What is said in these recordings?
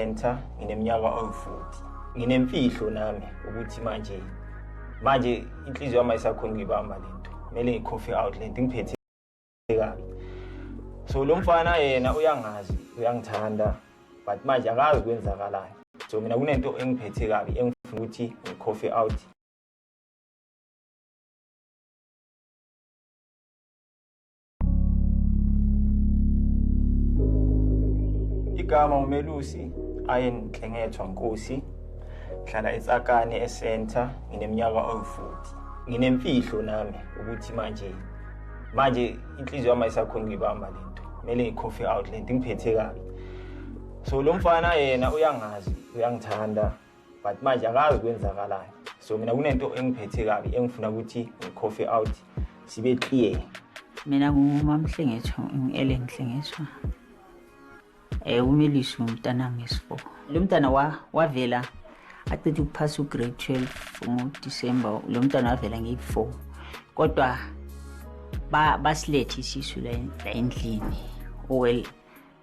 enter ngineminyaka oyi-40. Nginemfihlo nami ukuthi manje inhliziyo yami ayisakhona ukuyibamba lento. Kumele ngicoffee out lento ngiphethe kabi. So lo mfana yena uyangazi, uyangithanda, but manje akazi kwenzakalayo. So mina kunento engiphethe kabi engifuna ukuthi ngicoffee out. Igama uMelusi Ayenhlengethwa Nkosi, ngihlala eTsakane eCenter, ngineminyaka oyi-40. Nginemfihlo nami ukuthi manje inhliziyo yami ayisakhona ukuyibamba lento. Kumele ngicoffee out lento ngiphethe kabi. So lo mfana yena uyangazi, uyangithanda, but manje akazi kwenzakalayo. So mina kunento engiphethe kabi engifuna ukuthi ngicoffee out sibe clear. Mina ngumamhlengethwa, ngiElen Nhlengethwa. UMelusi umntana ngesifo. Lo mntana wavela aqeda ukuphasa ugrade 12 ngoDisemba. Lo mntana wavela nge4. Kodwa basilethe isisu la endlini. Well,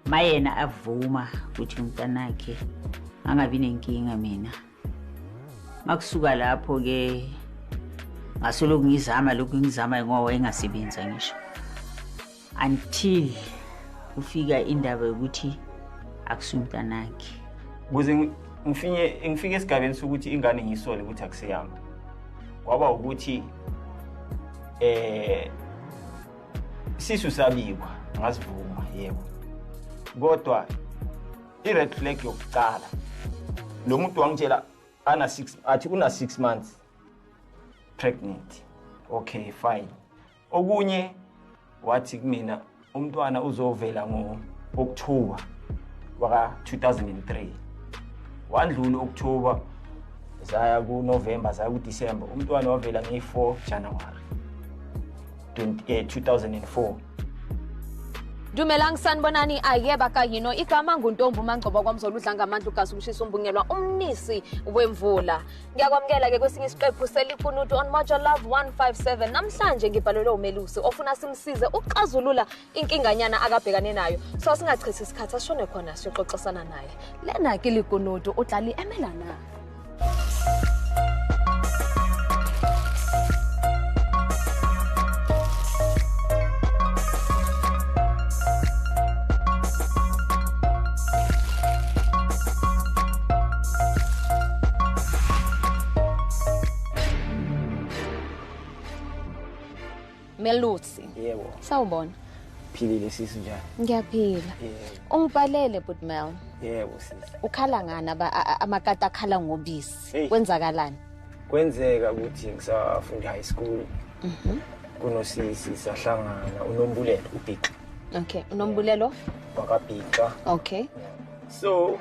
mayena avuma ukuthi umntana wakhe angabi nenkinga mina. Makusuka lapho ke ngasolo ngizama ngoba engasebenza ngisho. Until ufika indaba yokuthi akusumntana wakhe. Ukuze ngifike esigabeni sokuthi ingane ngiyisole ukuthi akuseyami. Kwaba ukuthi sisu sabikwa ngazivuma yebo. Kodwa i-red flag yokuqala lo muntu wangitshela una 6 months pregnant. Okay, fine. Okunye wathi kumina umntwana uzovela ngo-October waka 2003. Wandlula October zaya ku-November zaya ku-December. Umntwana wavela nge-4 January 2004. Dumelang sanibonani ayeba kayino igama nguNtombi uMangcobo kwaMzola udla ngamandla ugazi umshisa umbungelwa umnisi wemvula. Ngiyakwamukela ke kwesinye isiqephu selikunutu on Mojo Love 157. Namhlanje ngibhalelwe uMelusi ofuna simsize uxazulula inkinganyana akabhekane nayo. So singachithi isikhathi ashone khona siyoxoxisana naye. Lena ke likunutu uDlali Emelana. Melusi. Yebo. Sawubona. Philile sisi njani? Ngiyaphila. Ungibhalele Budmel. Yebo sisi. Ukhala ngani amakata akhala ngobisi? Kwenzakalani? Kwenzeka ukuthi ngisafunda high school. Kunosisi sahlangana uNombulelo uBhixa. Okay, uNombulelo wakaBhixa. Okay. So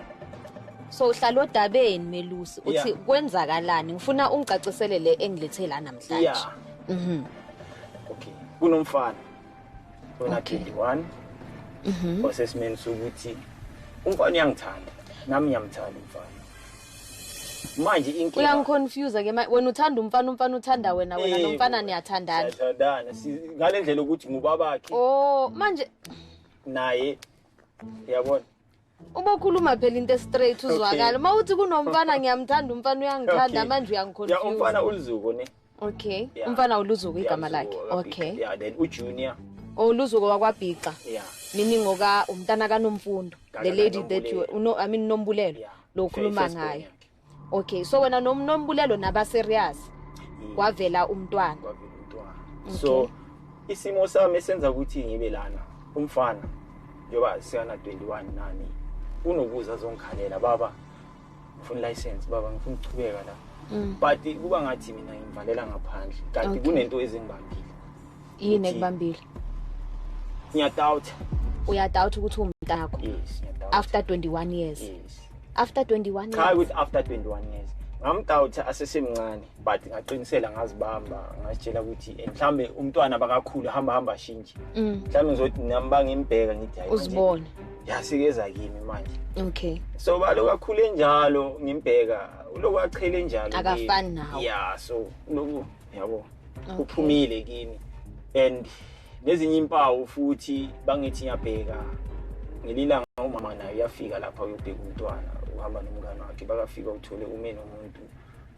uhlala odabeni Melusi uthi kwenzakalani? Ngifuna ungicacisele le engilethe la namhlanje. Yeah. Okay. Kunomfana ona 21. Osesimeni sokuthi umfana uyangithanda nami ngiyamthanda umfana. Manje inkinga uyangiconfuse ke wena uthanda umfana uthanda wena nomfana niyathandana. Siyathandana ngale ndlela ukuthi ngubabakhe. Oh manje naye uyabona ubokhuluma phela into straight uzwakala mawuthi kunomfana ngiyamthanda umfana uyangithanda manje uyangiconfuse. Ya umfana uLuzuko ne. Okay. Umfana uLuzuko igama lakhe. Okay. Yeah, then uJunior. Oh Luzuko wakwaBhixa. Yeah. Meaning ngoka umntana kaNomfundo. The lady that you Nombulelo lo khuluma ngayo. Okay, so wena Nombulelo naba serious. Kwavela umntwana. So isimo sami esenza ukuthi ngibe lana. Umfana njoba siyana 21 nani. Unokuza zongikhalela baba. Ngifuna license baba ngifuna ukuchubeka la. But kuba ngathi mina ngivalela ngaphandle kanti kunento ezingibambile. Yini ekubambile? Ngiyadoubt. Uyadoubt ukuthi umntana wakho? Yes, ngiyadoubt. After 21 years. Yes. After 21 years. Cha with after 21 years. Ngamdoubt asesemncane but ngaqinisela ngazibamba ngasitshela ukuthi mhlambe umntwana bakakhulu hamba shintshe. Mhlambe ngizothi namba ngimbheka ngithi hayi. Uzibone. Yasikeza kimi manje. Okay. So balo kakhulu njalo ngimbheka uloku aqhele njalo. Akafani nawe. Yeah, so loku yabo. Uphumile kimi and nezinye impawu futhi bangithi ngiyabheka ngelilanga umama naye uyafika lapha uyobheka umntwana uhamba nomngane wakhe bakafika uthole ume nomuntu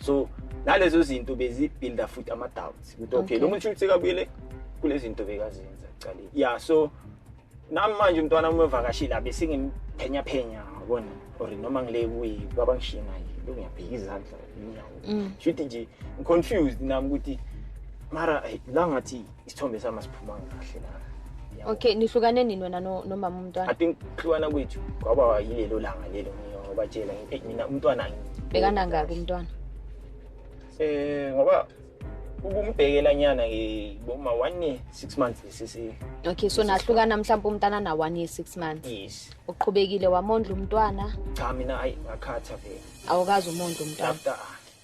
so nalezo zinto bezibuilda futhi ama doubts ukuthi okay lo muntu uthi kabuyele kulezi zinto bekazenza ecaleni yeah so namanje umntwana umevakashila bese ngimphenya yabona or noma ngile kuyi kwabangishiya naye lo ngiyabheka izandla inyawo shothi nje confused nami ukuthi mara la ngathi isithombe sama siphuma kahle la okay nihlukane nini wena nomama umntwana I think hlukana kwethu kwaba yilelo langa lelo ngiyobatshela mina umntwana bekana ngaka umntwana ngoba ukumbhekela nyana ngiboma 1 year 6 months sisi okay so nahlukana mhlawumbe umntana na 1 year 6 months yes uqhubekile wamondla umntwana cha mina ngakhatha vele awukazi umondla umntwana after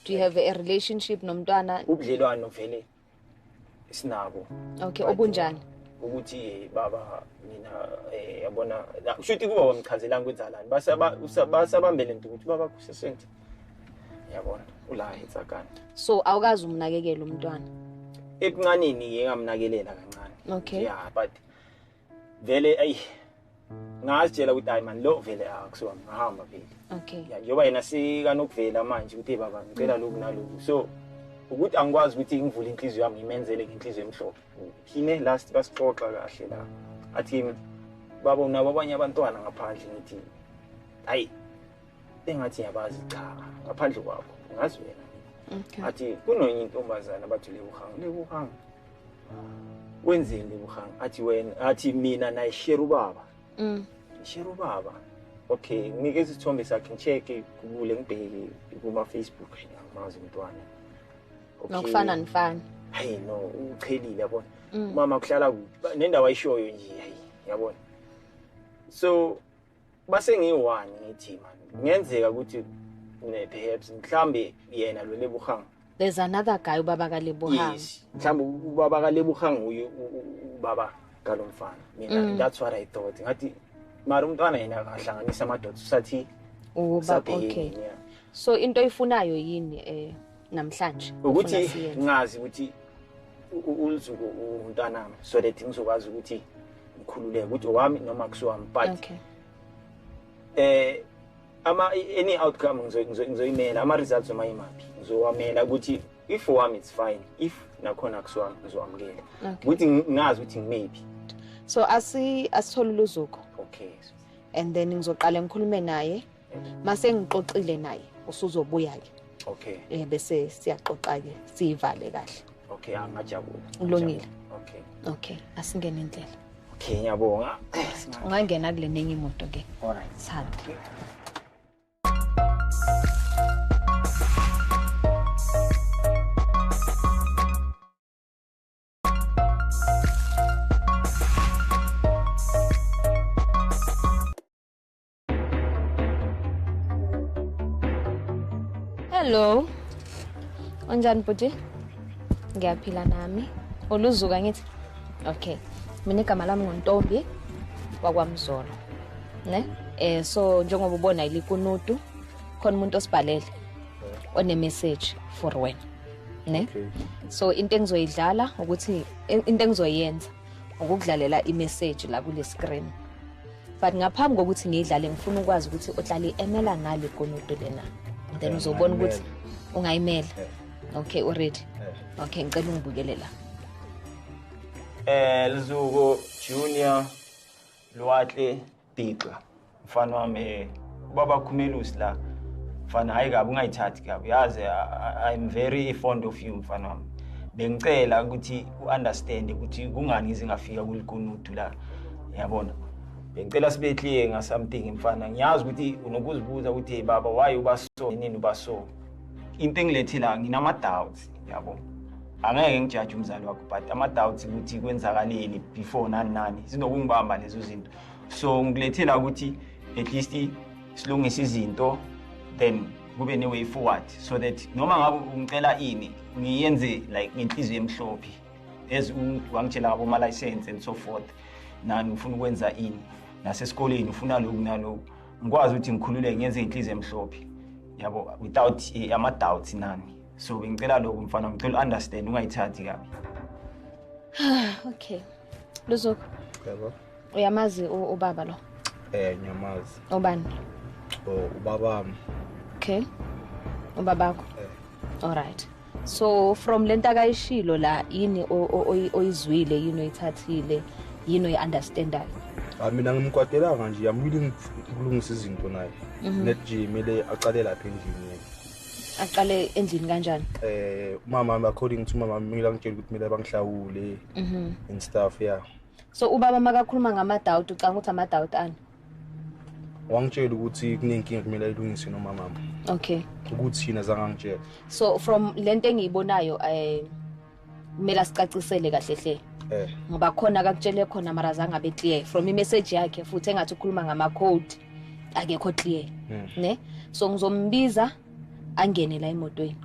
do you have a relationship nomntwana ubudlelwano vele sinabo okay obunjani ukuthi baba mina yabona ushuthi kuba wamchazela ngwenzalani basabambele into ukuthi baba kusesente yabona ula etsakani so awukazi umnakekela umntwana ebuncanini ngingamnakelela kancane okay yeah but vele ngazitshela ukuthi hayi man lo vele akusiwami ngahamba vele okay yeah njoba yena sikanokuvela manje ukuthi baba ngicela lokhu nalokhu so ukuthi angikwazi ukuthi ngivule inhliziyo yami ngimenzele ngenhliziyo emhlophe hine last basixoxa kahle la athi baba unabo abanye abantwana ngaphandle ngithi hayi engathi yabazi cha ngaphandle kwakho ngazi wena okay athi kunonye intombazana bathule ubuhanga wenzeni lebuhanga athi wena athi mina naye share ubaba share ubaba okay ngike isithombe sakhe ngicheke kubule ngibheke kuma Facebook ngamazi umntwana nokufana nifana hayi no uchelile yabona mama kuhlala kuphi nendawo ayishoyo nje hayi yabona so base ngiyi1 ngithi man ngenzeka ukuthi perhaps mhlambe yena lo lebuhanga there's another guy ubaba kaLebohang yes mhlambe ubaba kaLebohang uye ubaba kalomfana mina that's what I thought ngathi mara umntwana yena akahlanganisa amadoda usathi ubaba okay so into oyifunayo yini namhlanje ukuthi ngazi ukuthi uLzuko umntwana so that ngizokwazi ukuthi ngikhululeke ukuthi owami noma kusiwami but okay any outcome ngizoyimela ama results noma imaphi ngizowamela ukuthi if wami it's fine if nakhona kusiwami ngizowamukela ukuthi ngazi ukuthi ngimephi so asithola uLzuko okay and then ngizoqala ngikhulume naye mase ngixoxile naye usuzobuya ke okay bese siyaxoxa ke sivale kahle okay angajabula ulungile okay asingene indlela okay ngiyabonga ungangena kule nenye imoto ke alright sanda hello unjani bhuti ngiyaphila nami uluzuka ngithi okay mina igama lami nguNtombi wakwaMzolo ne so njengoba ubona ilikunutu khona umuntu osibhalele one message for wena ne so into engizoyidlala ukuthi into engizoyenza ukudlalela imessage la kule screen but ngaphambi kokuthi ngiyidlale ngifuna ukwazi ukuthi uhlali emela ngale kunutu lena then uzobona ukuthi ungayimela okay already okay ngicela ungibukele la Luzuko Junior Lwatle Bigqa mfana wami ubaba Khumelusi la mfana hayi kabi ungayithathi kabi yazi I'm very fond of you mfana wami bengicela ukuthi uunderstand ukuthi kungani izingafika kulikunutu la yabona bengicela sibe clear nga something mfana ngiyazi ukuthi unokuzibuza ukuthi baba why ubaso nini ubaso into engilethela nginama doubts yabo angeke ngijudge umzali wakho but ama doubts ukuthi kwenzakaleni before nani sinokungibamba lezo zinto so ngilethela ukuthi at least silungise izinto then kube ne way forward so that noma ngabe ungicela ini ngiyenze like ngenhliziyo emhlophe as wangitshela ngabo ama license and so forth nani ufuna ukwenza ini nasesikoleni ufuna lokhu nalokhu ngikwazi ukuthi ngikhulule ngenze inhliziyo emhlophe yabo without ama doubts nani so ngicela lokho mfana ngicela understand ungayithathi kabi okay Luzuko yebo uyamazi ubaba lo nyamazi ubani for ubaba. Okay. Ubabakho. All right. So from lenta kayishilo la yini oyizwile yini oyithathile yini oyiunderstandayo. Mina ngimkwatelanga nje I'm willing ukulungisa izinto naye. Net nje mele aqale lapha endlini. Aqale endlini kanjani? Umama according to mama mina ngitshela ukuthi mele bangihlawule and stuff yeah. So ubaba makakhuluma ngama-doubt ucanga ukuthi ama-doubt ani? Wangitshela ukuthi kunenkinga kumele ayilungise nomama. Okay. Ukuthi yena zangangitshela. So from lento engiyibonayo kumele sicacisele kahle hle. Ngoba khona akakutshele khona mara zange abe clear from imessage yakhe futhi engathi ukhuluma ngama code akekho clear. Ne? So ngizombiza angene la emotweni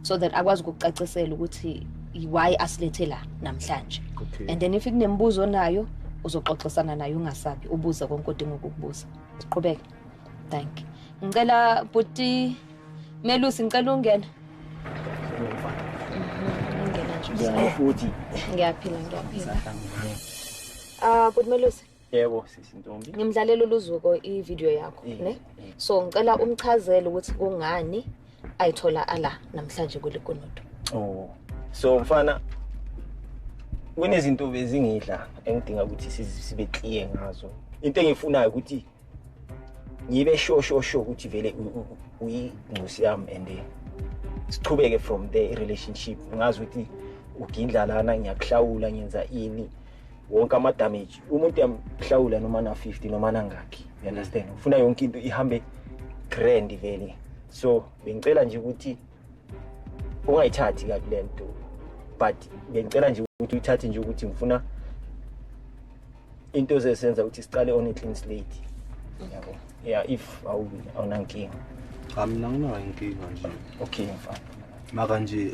so that akwazi ukucacisela ukuthi why asilethe la namhlanje. Okay. And then if kunembuzo nayo uzoxoxisana naye ungasabi ubuza konke odinga ukukubuza. Siqhubeke. Thank you. Ngicela buti Melusi ngicela ungene. Ngiyangena nje. Futhi Ngiyaphila. Buti Melusi. yebo sisi Ntombi. Ngimdlalela uluzuko i-video yakho, ne? So ngicela umchazele ukuthi kungani ayithola ala namhlanje kule konodo. Oh. So mfana kunezinto bezingidla engidinga ukuthi sibe clear ngazo. Into engifunayo ukuthi ngibe sure ukuthi vele uyinxusi yami and siqhubeke from the relationship. Ngazi ukuthi ugindla lana ngiyakuhlawula ngenza ini wonke ama damage. Umuntu yamhlawula noma na 50 noma nangakhi. You understand? Ufuna yonke into ihambe grand vele. So bengicela nje ukuthi ungayithathi kabi lento. But bengicela nje ukuthi uyithathe nje ukuthi ngifuna into zesenza ukuthi siqale on a clean slate. Yabo. Yeah, if awunankinga. Mina nginayo inkinga nje. Okay mfana. Maka nje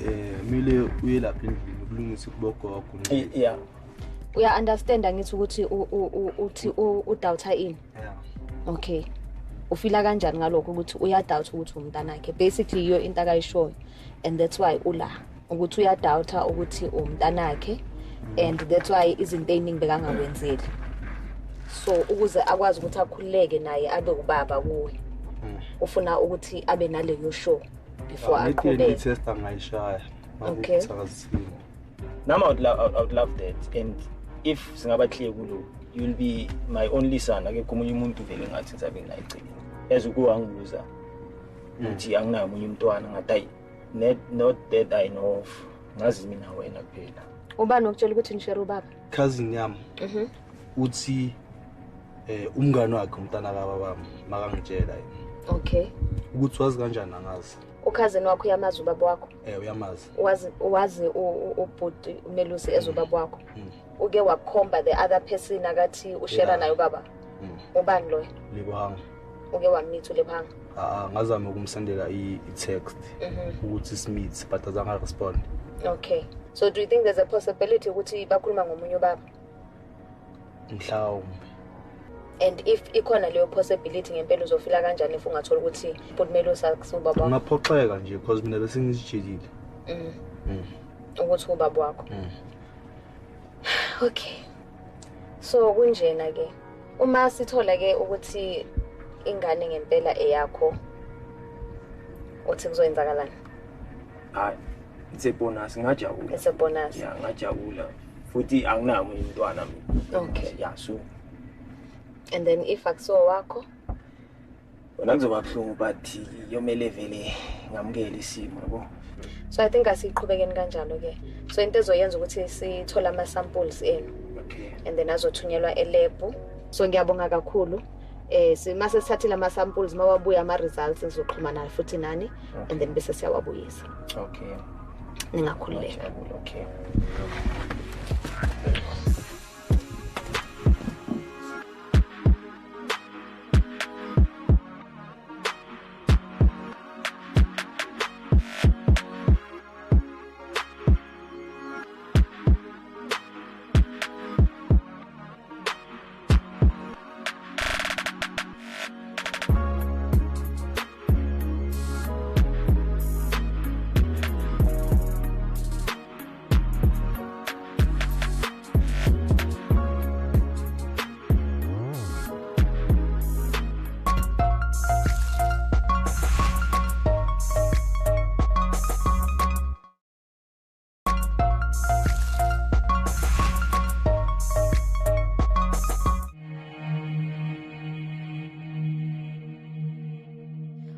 mele uye lapha endlini ukulungisa kubogo wakho nje. Yeah. Uya understand ngithi ukuthi uthi udoubt ini? Yeah. Okay. Ufila kanjani ngalokho ukuthi uyadoubt ukuthi umntanakhe? Basically iyo into akayishoyo and that's why ula ukuthi uyadoubt ukuthi umntanakhe and that's why izinto eziningi bekangakwenzeli. So ukuze akwazi ukuthi akhuleke naye abe ubaba kuwe. Ufuna ukuthi abe naleyo show before aqhubeke. Test angayishaya. Okay. Now I would love that, and if singaba clear kulo you'll be my only son akekho umunye umuntu vele ngathi ngizabe ngayicela ezukuwanguza uthi anginayo umunye umntwana ngathi not that I know of ngazi mina wena kuphela. Ubani ukutshela ukuthi nishare ubaba? Cousin yami. Uthi umngane wakhe umntana kababa makangitshela yini. Okay. Ukuthi wazi kanjani angazi. Ukhazeni wakho uyamazi ubaba wakho? Uyamazi. Wazi ubhuti Melusi ezubaba wakho. Uke wakhomba the other person akathi ushare nayo baba. Ubani loyo? Libanga. Uke wameet uLebhanga? Ngazama ukumsendela i-text ukuthi simeet but azange respond. Okay. So do you think there's a possibility ukuthi bakhuluma ngomunye ubaba? Mhlawumbe. And if ikhona leyo possibility ngempela uzofila kanjani if ungathola ukuthi Melusi akusubaba wakho? Ngaphoxeka nje because mina bese ngizijhelile. Ukuthi ubaba wakho. Okay. So kunjena ke uma sithola ke ukuthi ingane ngempela eyakho uthi kuzoyenzakalani? Hayi, it's a bonus ngajabula. It's a bonus. Yeah, ngajabula. Futhi anginayo umntwana mina. Okay. Yeah, so and then if akuso wakho wena kuzoba buhlungu but yomele vele ngamukele isimo yabo. So I think asiqhubekeni kanjalo ke. So into ezoyenza ukuthi sithola ama samples enu. Okay. And then azothunyelwa elab. So ngiyabonga kakhulu. Simase sithathile ama samples mawabuya ama results sizoxhumana futhi nani and then bese siyawabuyisa. Okay. Ningakhululeka. Okay.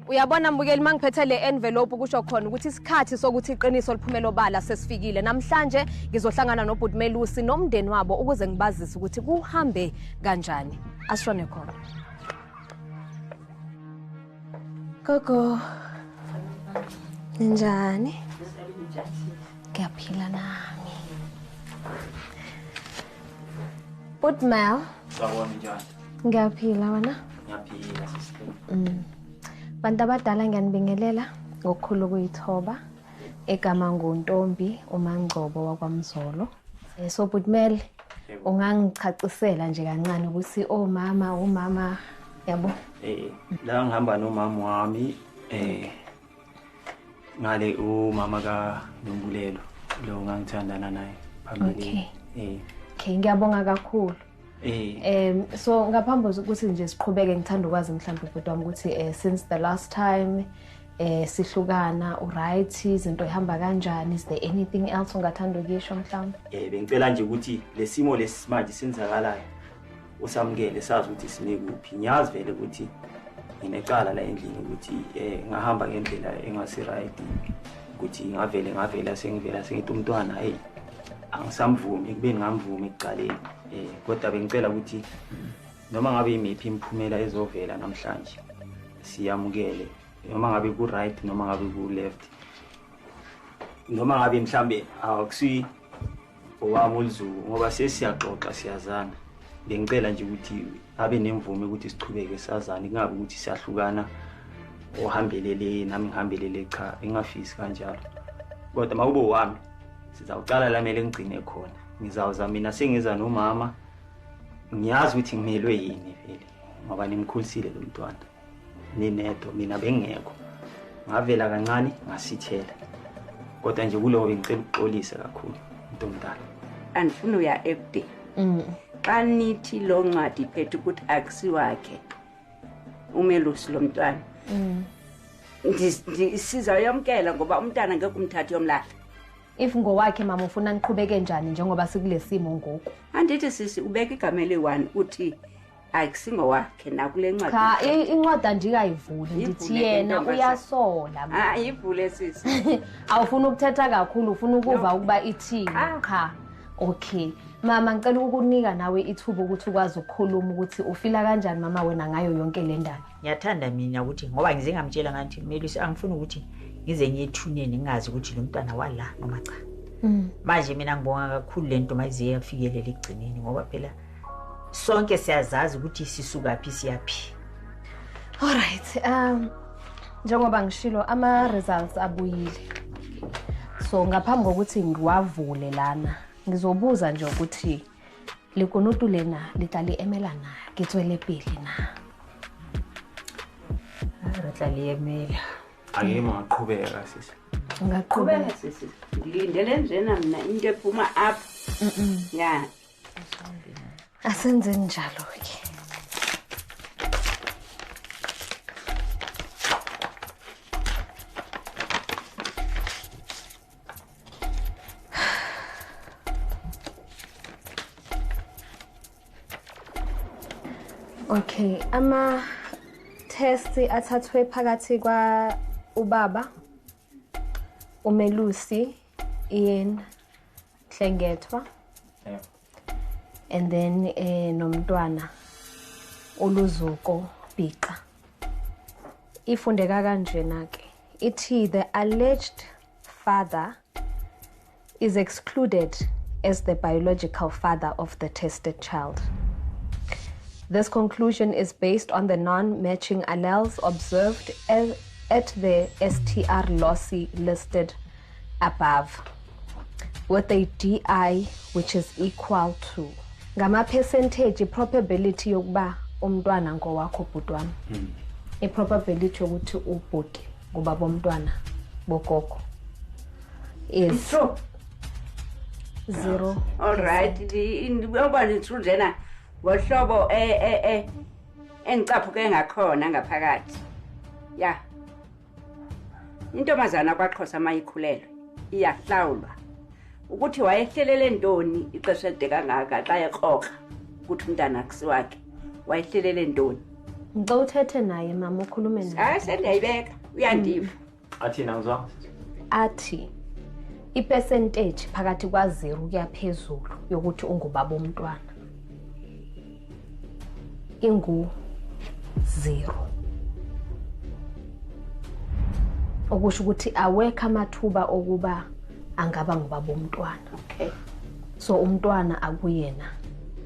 Uyabona mbukeli mangiphethe le envelope kusho khona ukuthi isikhathi sokuthi iqiniso liphumela obala sesifikile. Namhlanje ngizohlangana noBhuti Melusi nomndeni wabo ukuze ngibazise ukuthi kuhambe kanjani. Asishone khona. Gogo. Njani? Ngiyaphila nami. Bhuti Mel. Sawubona njani? Ngiyaphila wena? Ngiyaphila sister. Bantu abadala ngiyanibingelela ngokukhulu ukuyithoba egama nguNtombi uMangcobo wakwaMzolo. So Bhuti Mel ungangichacisela nje kancane ukuthi umama yabo. La ngihamba nomama wami ngale umama kaNombulelo lo ngangithandana naye phambili. Okay, ngiyabonga kakhulu. So ngaphambi ukuthi nje siqhubeke ngithanda ukwazi mhlawumbe bhuti wami ukuthi since the last time sihlukana uright izinto ihamba kanjani, is there anything else ungathanda ukisho mhlawumbe? Bengicela nje ukuthi lesimo lesimanje senzakalayo usamukele sazi ukuthi sine kuphi. Ngiyazi vele ukuthi nginecala la endlini ukuthi ngahamba ngendlela engasi right ukuthi ngavela sengithi umntwana angisamvumi kube ngamvumi ekuqaleni. Kodwa bengicela ukuthi noma ngabe imiphi imphumela ezovela namhlanje siyamukele, noma ngabe ku right noma ngabe ku left, noma ngabe mhlambe akusi owami uLzulu ngoba sesiyaxoxa siyazana. Bengicela nje ukuthi abe nemvume ukuthi sichubeke sazana, kungabe ukuthi siyahlukana ohambelele nami ngihambelele cha, engafisi kanjalo. Kodwa makube wami sizawuqala la mele ngigcine khona. Ngizawuza mina sengiza nomama ngiyazi ukuthi ngimelwe yini vele ngoba nimkhulisile lo mntwana ninedo, mina bengekho ngavela kancane ngasithela. Kodwa nje kulowo bengicela ukuxolisa kakhulu Ntombudala. Andifuna uya everyday. Xa nithi lo ncwadi iphethe ukuthi akusiwakhe uMelusi lo mntwana. Sizayamkela ngoba umntwana ngeke umthathe yomlahla. If ngowakhe mama ufuna niqhubeke njani njengoba sikulesimo ngoku? Andithi sisi ubeka igama le1 uthi akusingowakhe nakule ncwadi. Cha incwadi andikayivuli ndithi yena uyasola. Ayivule sisi. Awufuna ukuthetha kakhulu, ufuna ukuva ukuba ithini. Cha. Okay. Mama ngicela ukukunika nawe ithuba ukuthi ukwazi ukukhuluma ukuthi ufila kanjani mama wena ngayo yonke le ndaba. Ngiyathanda mina ukuthi ngoba ngize ngamtshela ngathi Melusi angifuni ukuthi ngize ngiyethuneni ngazi ukuthi lo mntwana wala noma cha. Manje mina ngibonga kakhulu lento mayize yafikelela igcineni ngoba phela sonke siyazazi ukuthi sisuka phi siyaphi. Alright, njengoba ngishilo ama results abuyile. So ngaphambi kokuthi ngiwavule lana ngizobuza nje ukuthi likunutu lena litali emelana ngitswele pili na. Ratali emela. Ake maqhubeka sisi. Ngaqhubeka sisi. Ngilindele njena mina into ephuma up. Ya. Asenze njalo ke. Okay, ama test athathwe phakathi kwa ubaba uMelusi Ian Hlengethwa. And then nomntwana uLuzuko Bhiqa. Ifundeka kanjena ke. Ithi the alleged father is excluded as the biological father of the tested child. This conclusion is based on the non-matching alleles observed at the STR loci listed above, with a DI which is equal to ngama percentage probability yokuba umntwana ngowakho bhuti wami. I-probability yokuthi ubhuti ngoba bomntwana bogogo is true. 0. All right, ngoba nithu njena ngohlobo engicaphuke ngakhona ngaphakathi. Ya. Intombazana kwaXhosa mayikhulelwe iyahlawulwa. Ukuthi wayehlelele ntoni ixesha elide kangaka xa ekroka ukuthi umntana akusiwakhe. Wayehlelele ntoni? Ngicela uthethe naye mama ukhulume naye. Hayi sendiyayibeka uyandiva. Athina ngizwa. Athi ipercentage phakathi kwa0 kuya phezulu yokuthi ungubaba omntwana ingu 0. Okusho ukuthi awekho amathuba okuba angaba ngubaba omntwana. Okay. So umntwana akuyena.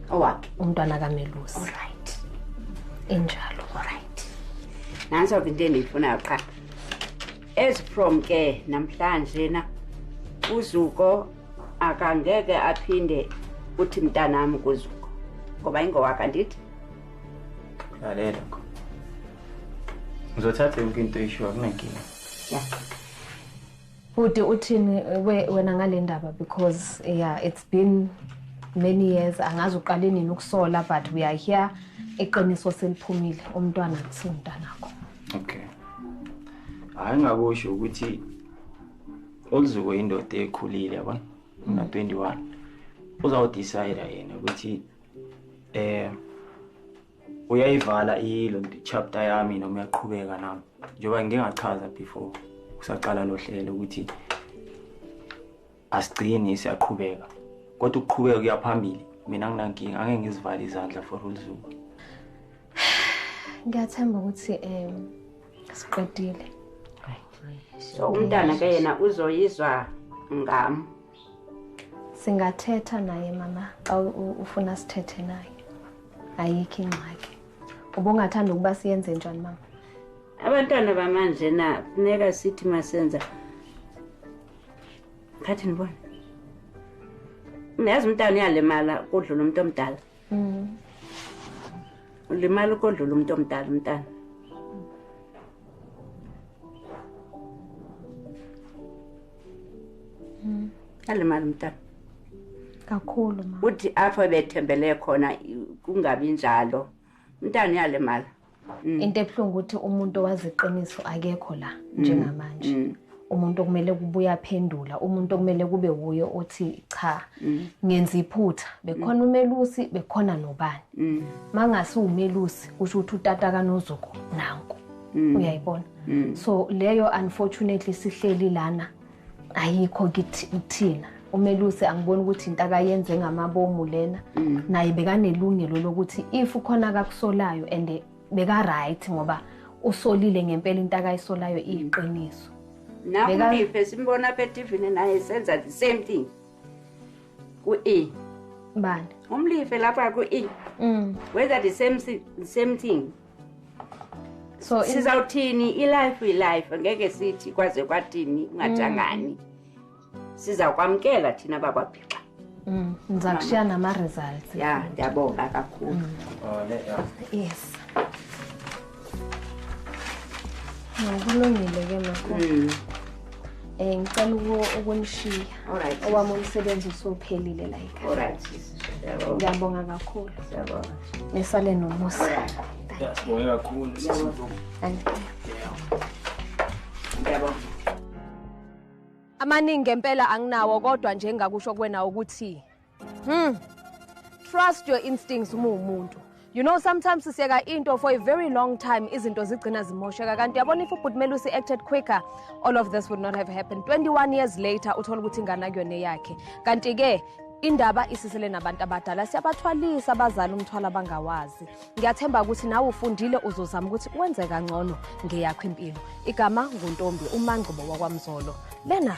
Owakhe. Umntwana kaMelusi. Alright. Injalo. Alright. Nanso into endiyifuna qha. As from ke namhlanje na uZuko akangeke aphinde uthi mntanami kuZuko. Ngoba ingowakhe andithi. Lalela ko. Ngizothatha yonke into eyishiwa kunenkinga. Yeah. Futhi uthini wena ngale ndaba because it's been many years angazi uqale nini ukusola but we are here eqiniso seliphumile umntwana akusiyo umntanakho. Okay. Hayi ngakusho ukuthi uZuko indoda ekhulile yabona una 21 uzawu decide yena ukuthi uyayivala lo chapter yami noma uyaqhubeka nami njengoba ngingachaza before usaqala lo hlelo ukuthi asigcini siyaqhubeka kodwa ukuqhubeka kuyaphambili mina nginankinga angeke ngizivale izandla for uZuko. Ngiyathemba ukuthi siqedile. So umntana ke yena uzoyizwa ngami. Singathetha naye mama xa ufuna sithethe naye. Ayikho ingxaki. Ubungathanda ukuba siyenze njani mama? Abantwana bamanje na funeka sithi masenza. Khathi nibona. Uyazi umntana uyalemala kodlula umuntu omdala. Ulimala kodlula umuntu omdala umntana. Alimala umntana. Kakhulu mama. Uthi apho bethembele khona kungabi njalo. Umntana uyalimala. Into ebhlungu ukuthi umuntu owaziqiniso akekho la njengamanje. Umuntu okumele kubuya phendula, umuntu okumele kube uye othi cha ngenza iphutha. Bekhona uMelusi, bekhona nobani. Mangasi uMelusi usho ukuthi utata kaNozuko nanku. Uyayibona? So leyo unfortunately sihleli lana ayikho kithina. uMelusi angibona ukuthi into akayenze ngamabomu lena naye bekanelungelo lokuthi if khona akakusolayo and beka right ngoba usolile ngempela into akayisolayo iyiqiniso. Nakumlife simbona phe TV naye senza the same thing. Ku E. Bani? Umlife lapha ku E. Whether the same thing. So sizawuthini life ngeke sithi kwaze kwathini ungathangani. Sizakwamkela thina bakwaPhixa. Ngizakushiya nama results. Yeah, ngiyabonga kakhulu. Yes. Ngilungile ke mama. Ngicela ukunishiya. Alright. Owami umsebenzi usuphelile la ekhaya. Alright. Ngiyabonga kakhulu. Siyabonga. Nesale nomusa. Ngiyabonga kakhulu. Ngiyabonga. Amaningi ngempela anginawo kodwa nje ngakusho kuwena ukuthi trust your instincts uma umuntu. You know, sometimes sisiyeka into for a very long time izinto zigcina zimosheka kanti yabona if uButmelusi acted quicker all of this would not have happened. 21 years later uthola ukuthi ingane kuyona yakhe kanti ke indaba isisele nabantu abadala siyabathwalisa abazali umthwalo abangawazi. Ngiyathemba ukuthi nawe ufundile uzozama ukuthi wenze kangcono ngeyakho impilo. Igama nguNtombi uMangcobo wakwaMzolo. Lena